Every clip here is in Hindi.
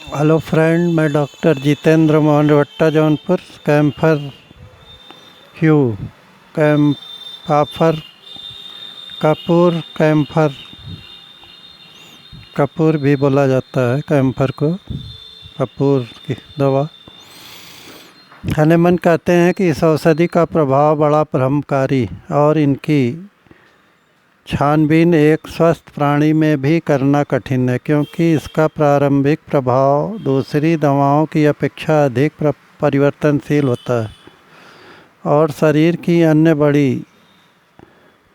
हेलो फ्रेंड, मैं डॉक्टर जितेंद्र मोहन भट्टा, जौनपुर। कैम्फर ह्यू, कैम्फाफर, कपूर, कैम्फर, कपूर भी बोला जाता है कैम्फर को, कपूर की दवा। हनेमन कहते हैं कि इस औषधि का प्रभाव बड़ा भ्रमकारी और इनकी छानबीन एक स्वस्थ प्राणी में भी करना कठिन है, क्योंकि इसका प्रारंभिक प्रभाव दूसरी दवाओं की अपेक्षा अधिक परिवर्तनशील होता है और शरीर की अन्य बड़ी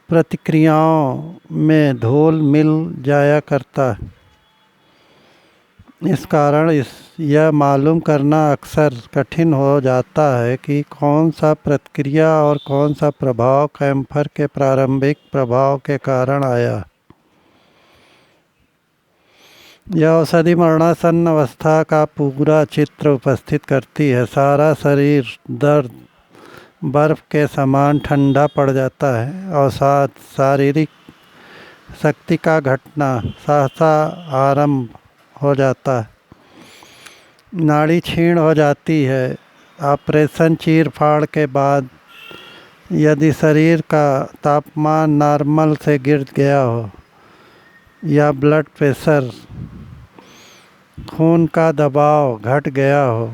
प्रतिक्रियाओं में धूल मिल जाया करता है। इस कारण यह मालूम करना अक्सर कठिन हो जाता है कि कौन सा प्रतिक्रिया और कौन सा प्रभाव कैम्फर के प्रारंभिक प्रभाव के कारण आया। यह औषधि मरणासन्न अवस्था का पूरा चित्र उपस्थित करती है। सारा शरीर दर्द बर्फ के समान ठंडा पड़ जाता है और शारीरिक शक्ति का घटना सहसा आरंभ हो जाता है। नाड़ी क्षीण हो जाती है। ऑपरेशन चीर फाड़ के बाद यदि शरीर का तापमान नॉर्मल से गिर गया हो या ब्लड प्रेशर, खून का दबाव घट गया हो,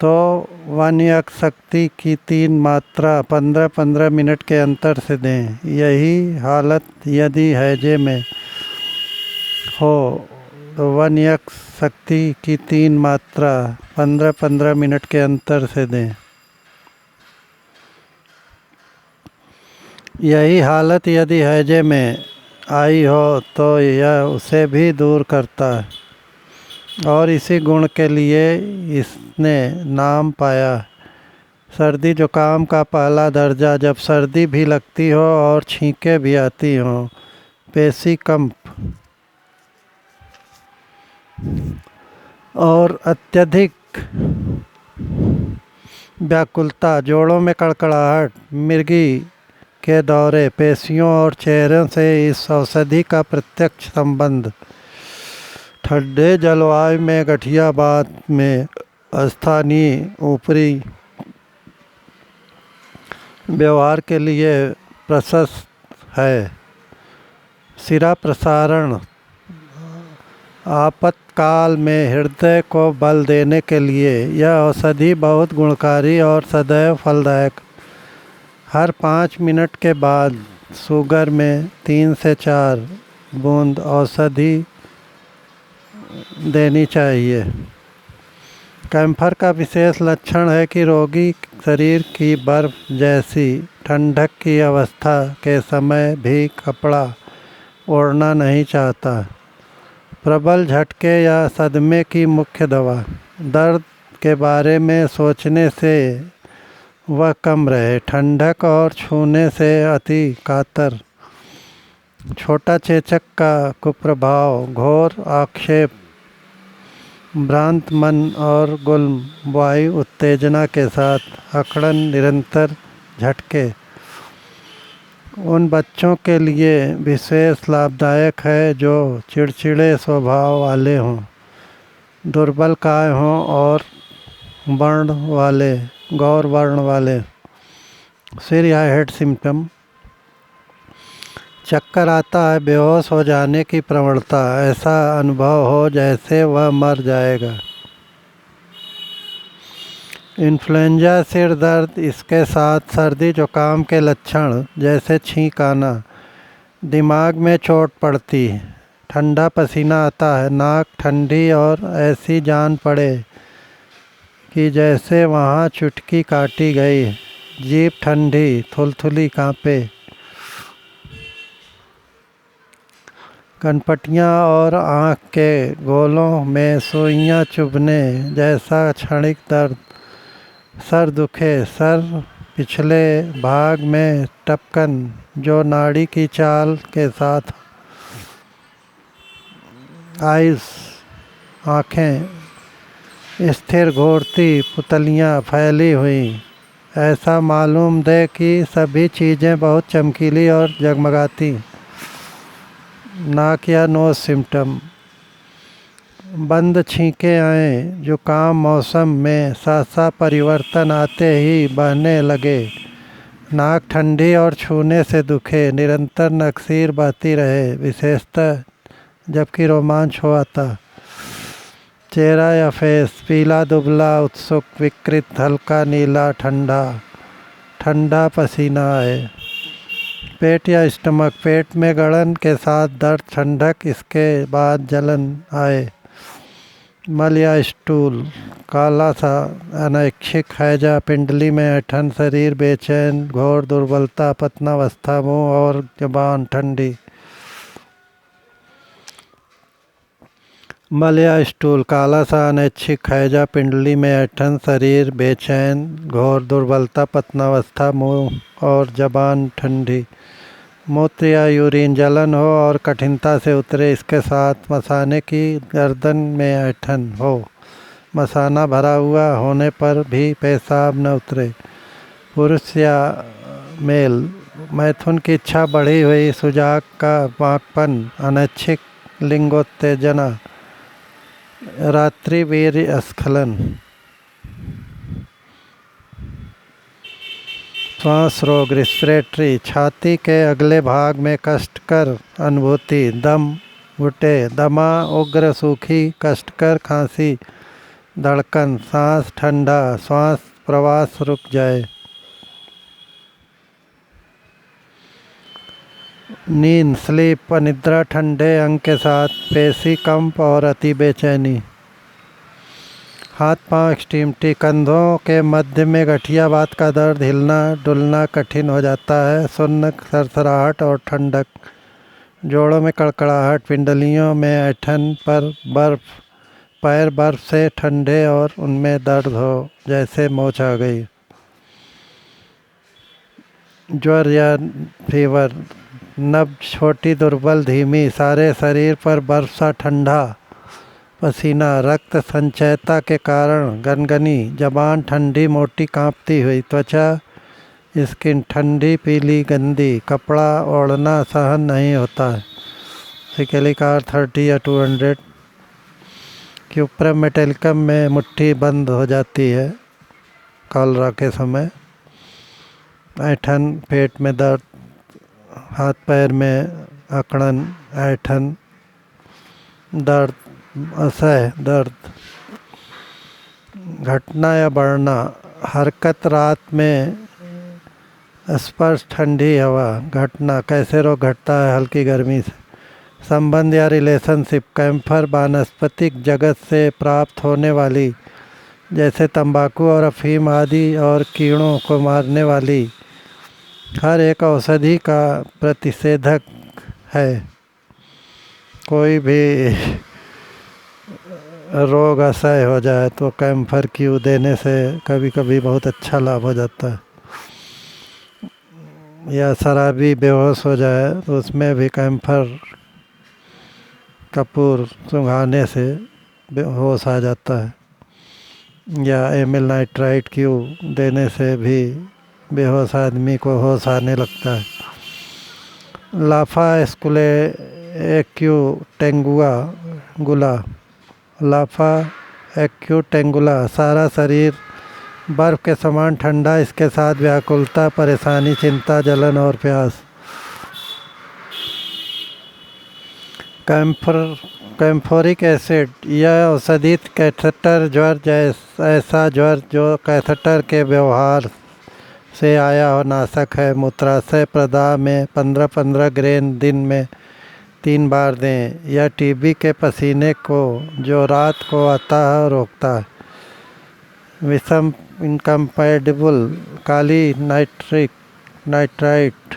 तो वानियक शक्ति की 3 मात्रा 15-15 मिनट के अंतर से दें। यही हालत यदि हैजे में हो तो वानियक शक्ति की 3 मात्रा 15-15 मिनट के अंतर से दें। यही हालत यदि हैजे में आई हो तो यह उसे भी दूर करता है और इसी गुण के लिए इसने नाम पाया। सर्दी जुकाम का पहला दर्जा, जब सर्दी भी लगती हो और छींकें भी आती हों, पेशी कंप और अत्यधिक व्याकुलता, जोड़ों में कड़कड़ाहट, मिर्गी के दौरे, पेशियों और चेहरों से इस औषधि का प्रत्यक्ष संबंध। ठंडे जलवायु में गठियाबाद में स्थानीय ऊपरी व्यवहार के लिए प्रशस्त है। सिरा प्रसारण, आपातकाल में हृदय को बल देने के लिए यह औषधि बहुत गुणकारी और सदैव फलदायक। हर 5 मिनट के बाद शुगर में 3 से 4 बूंद औषधि देनी चाहिए। कैम्फर का विशेष लक्षण है कि रोगी शरीर की बर्फ जैसी ठंडक की अवस्था के समय भी कपड़ा ओढ़ना नहीं चाहता। प्रबल झटके या सदमे की मुख्य दवा। दर्द के बारे में सोचने से वह कम रहे। ठंडक और छूने से अति कातर। छोटा चेचक का कुप्रभाव, घोर आक्षेप, भ्रांत मन और गुल्म वायु उत्तेजना के साथ अकड़न, निरंतर झटके उन बच्चों के लिए विशेष लाभदायक है जो चिड़चिड़े स्वभाव वाले हों, दुर्बल काय हों और गौर वर्ण वाले। सिर या हेड सिम्टम, चक्कर आता है, बेहोश हो जाने की प्रवणता, ऐसा अनुभव हो जैसे वह मर जाएगा। इन्फ्लुएंजा, सिर दर्द, इसके साथ सर्दी जुकाम के लक्षण जैसे छींक आना, दिमाग में चोट पड़ती, ठंडा पसीना आता है, नाक ठंडी और ऐसी जान पड़े कि जैसे वहाँ चुटकी काटी गई, जीभ ठंडी, थुलथुली कांपे, कनपटियाँ और आँख के गोलों में सुइयाँ चुभने जैसा क्षणिक दर्द, सर दुखे, सर पिछले भाग में टपकन जो नाड़ी की चाल के साथ, आइस, आँखें स्थिर घूरती, पुतलियाँ फैली हुई, ऐसा मालूम दे कि सभी चीज़ें बहुत चमकीली और जगमगाती। नाक या नोज सिम्टम, बंद छींके आए जुकाम मौसम में, सा परिवर्तन आते ही बहने लगे। नाक ठंडी और छूने से दुखे, निरंतर नक्सीर बहती रहे, विशेषतः जबकि रोमांच हो आता। चेहरा या फेस पीला दुबला उत्सुक विकृत हल्का नीला ठंडा ठंडा पसीना आए। पेट या स्टमक पेट में गड़न के साथ दर्द ठंडक इसके बाद जलन आए। मल या स्टूल काला सा अनैच्छिक हैजा पिंडली में ऐठन शरीर बेचैन घोर दुर्बलता पतनावस्था मुंह और जबान ठंडी। मल या स्टूल काला सा अनैच्छिक हैजा पिंडली में ऐठन शरीर बेचैन घोर दुर्बलता पतनावस्था मुंह और जबान ठंडी। मूत्र या यूरिन जलन हो और कठिनता से उतरे, इसके साथ मसाने की गर्दन में ऐठन हो, मसाना भरा हुआ होने पर भी पेशाब न उतरे। पुरुष या मेल मैथुन की इच्छा बढ़ी हुई, सुजाग का बांकपन, अनैच्छिक लिंगोत्तेजना, रात्रि वीर्य स्खलन। श्वास रोग रेस्पिरेटरी छाती के अगले भाग में कष्टकर अनुभूति, दम घुटे, दमा उग्र सूखी कष्टकर खांसी, धड़कन, सांस ठंडा, श्वास प्रवास रुक जाए। नींद स्लीप अनिद्रा ठंडे अंग के साथ पेशी कंप और अति बेचैनी। हाथ पांव एक्सट्रीमिटी कंधों के मध्य में गठियावात का दर्द, हिलना डुलना कठिन हो जाता है, सुन्न सरसराहट और ठंडक, जोड़ों में कड़कड़ाहट, पिंडलियों में ऐठन पर बर्फ, पैर बर्फ से ठंडे और उनमें दर्द हो जैसे मोच आ गई। ज्वर या फीवर नब्ज छोटी दुर्बल धीमी, सारे शरीर पर बर्फ सा ठंडा पसीना, रक्त संचयता के कारण गनगनी, जबान ठंडी मोटी कांपती हुई, त्वचा स्किन ठंडी पीली गंदी, कपड़ा ओढ़ना सहन नहीं होता है। सिकेलिकार 30 या 200 क्यूप्रम मेटेलिकम में मुट्ठी बंद हो जाती है कॉलरा के समय। ऐठन पेट में दर्द, हाथ पैर में अकड़न, ऐठन दर्द, असह्य दर्द। घटना या बढ़ना हरकत, रात में स्पर्श ठंडी हवा, घटना कैसे रोग घटता है हल्की गर्मी से। संबंध या रिलेशनशिप कैम्फर वानस्पतिक जगत से प्राप्त होने वाली, जैसे तंबाकू और अफीम आदि और कीड़ों को मारने वाली हर एक औषधि का प्रतिषेधक है। कोई भी रोग असह्य हो जाए तो कैम्फर क्यू देने से कभी कभी बहुत अच्छा लाभ हो जाता है। या शराबी बेहोश हो जाए तो उसमें भी कैम्फर कपूर सुंघाने से होश आ जाता है। या एमिल नाइट्राइट क्यू देने से भी बेहोश आदमी को होश आने लगता है। लाफा स्कुले एक्यू टेंगुआ गुला, लाफा एक्यूटेंगुला सारा शरीर बर्फ के समान ठंडा, इसके साथ व्याकुलता, परेशानी, चिंता, जलन और प्यास। कैम्फोरिक एसिड यह औषधि कैथेटर ज्वर ऐसा ज्वर जो कैथेटर के व्यवहार से आया हो नाशक है। मूत्राशय प्रदाह में 15-15 ग्रेन दिन में 3 बार दें। यह टीबी के पसीने को जो रात को आता है रोकता है। विषम इनकम्पैटिबल काली नाइट्राइट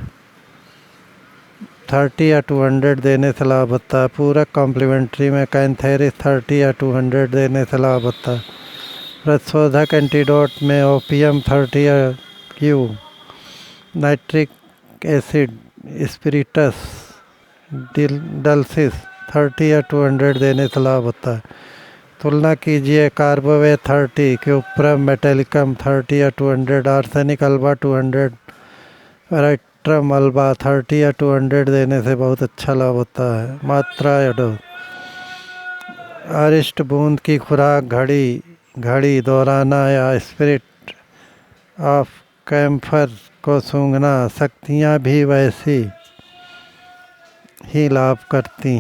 30 या 200 देने से लाभ होता है। पूरक कॉम्प्लीमेंट्री में कैंथेरिस 30 या 200 देने से लाभ होता है। प्रतिशोधक एंटीडोट में ओपियम 30 या क्यू, नाइट्रिक एसिड स्पिरिटस डल्सिस 30 या 200 देने से लाभ होता है। तुलना कीजिए कार्बोवे 30, क्यूप्रम मेटेलिकम 30 या 200, आर्सेनिक अल्बा 200, वेराइट्रम अल्बा 30 या 200 देने से बहुत अच्छा लाभ होता है। मात्रा या डोज अरिष्ट बूंद की खुराक घड़ी घड़ी दोहराना या स्पिरिट ऑफ कैम्फर को सूंघना शक्तियाँ भी वैसी ही लाभ करती।